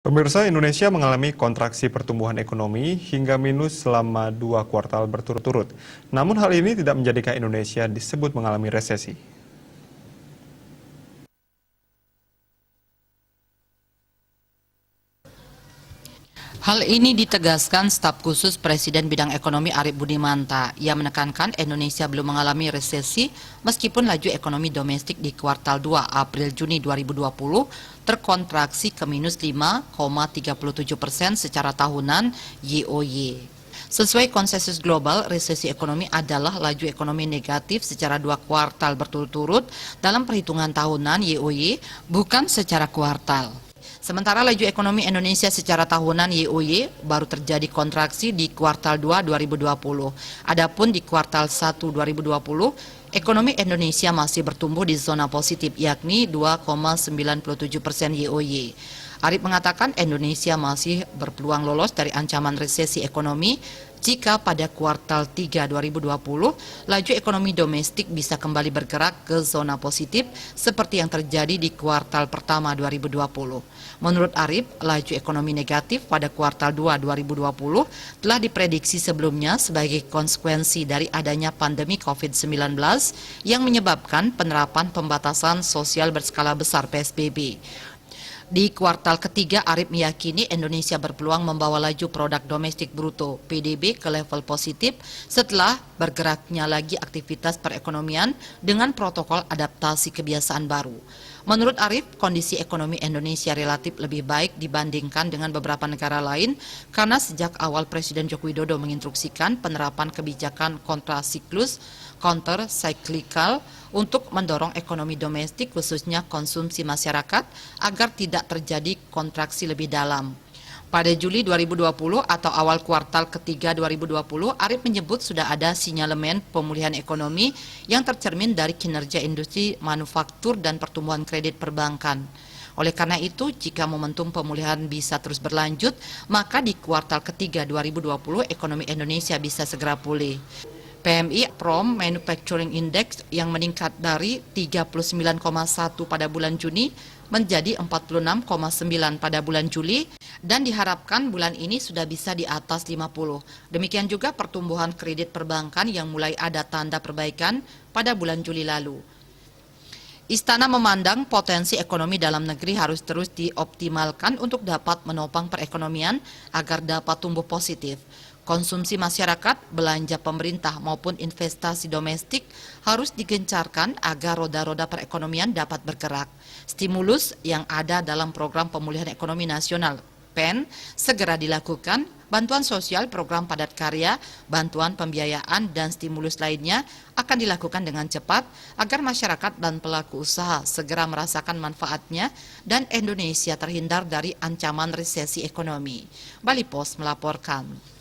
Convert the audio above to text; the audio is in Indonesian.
Pemirsa, Indonesia mengalami kontraksi pertumbuhan ekonomi hingga minus selama 2 kuartal berturut-turut. Namun hal ini tidak menjadikan Indonesia disebut mengalami resesi. Hal ini ditegaskan staf khusus Presiden Bidang Ekonomi Arif Budimanta. Ia menekankan Indonesia belum mengalami resesi meskipun laju ekonomi domestik di kuartal 2 April-Juni 2020 terkontraksi ke minus 5,37% secara tahunan YoY. Sesuai konsensus global, resesi ekonomi adalah laju ekonomi negatif secara 2 kuartal berturut-turut dalam perhitungan tahunan YoY, bukan secara kuartal. Sementara laju ekonomi Indonesia secara tahunan YoY baru terjadi kontraksi di kuartal 2 2020. Adapun di kuartal 1 2020, ekonomi Indonesia masih bertumbuh di zona positif yakni 2,97% YoY. Arif mengatakan Indonesia masih berpeluang lolos dari ancaman resesi ekonomi jika pada kuartal 3 2020 laju ekonomi domestik bisa kembali bergerak ke zona positif seperti yang terjadi di kuartal pertama 2020. Menurut Arif, laju ekonomi negatif pada kuartal 2 2020 telah diprediksi sebelumnya sebagai konsekuensi dari adanya pandemi COVID-19 yang menyebabkan penerapan pembatasan sosial berskala besar PSBB. Di kuartal ketiga, Arif meyakini Indonesia berpeluang membawa laju produk domestik bruto (PDB) ke level positif setelah bergeraknya lagi aktivitas perekonomian dengan protokol adaptasi kebiasaan baru. Menurut Arif, kondisi ekonomi Indonesia relatif lebih baik dibandingkan dengan beberapa negara lain karena sejak awal Presiden Joko Widodo menginstruksikan penerapan kebijakan kontrasiklus counter cyclical untuk mendorong ekonomi domestik khususnya konsumsi masyarakat agar tidak terjadi kontraksi lebih dalam. Pada Juli 2020 atau awal kuartal ketiga 2020, Arif menyebut sudah ada sinyalemen pemulihan ekonomi yang tercermin dari kinerja industri manufaktur dan pertumbuhan kredit perbankan. Oleh karena itu, jika momentum pemulihan bisa terus berlanjut, maka di kuartal ketiga 2020 ekonomi Indonesia bisa segera pulih. PMI Prom Manufacturing Index yang meningkat dari 39,1 pada bulan Juni menjadi 46,9 pada bulan Juli dan diharapkan bulan ini sudah bisa di atas 50. Demikian juga pertumbuhan kredit perbankan yang mulai ada tanda perbaikan pada bulan Juli lalu. Istana memandang potensi ekonomi dalam negeri harus terus dioptimalkan untuk dapat menopang perekonomian agar dapat tumbuh positif. Konsumsi masyarakat, belanja pemerintah maupun investasi domestik harus digencarkan agar roda-roda perekonomian dapat bergerak. Stimulus yang ada dalam program pemulihan ekonomi nasional PEN segera dilakukan, bantuan sosial, program padat karya, bantuan pembiayaan, dan stimulus lainnya akan dilakukan dengan cepat agar masyarakat dan pelaku usaha segera merasakan manfaatnya dan Indonesia terhindar dari ancaman resesi ekonomi. Bali Post melaporkan.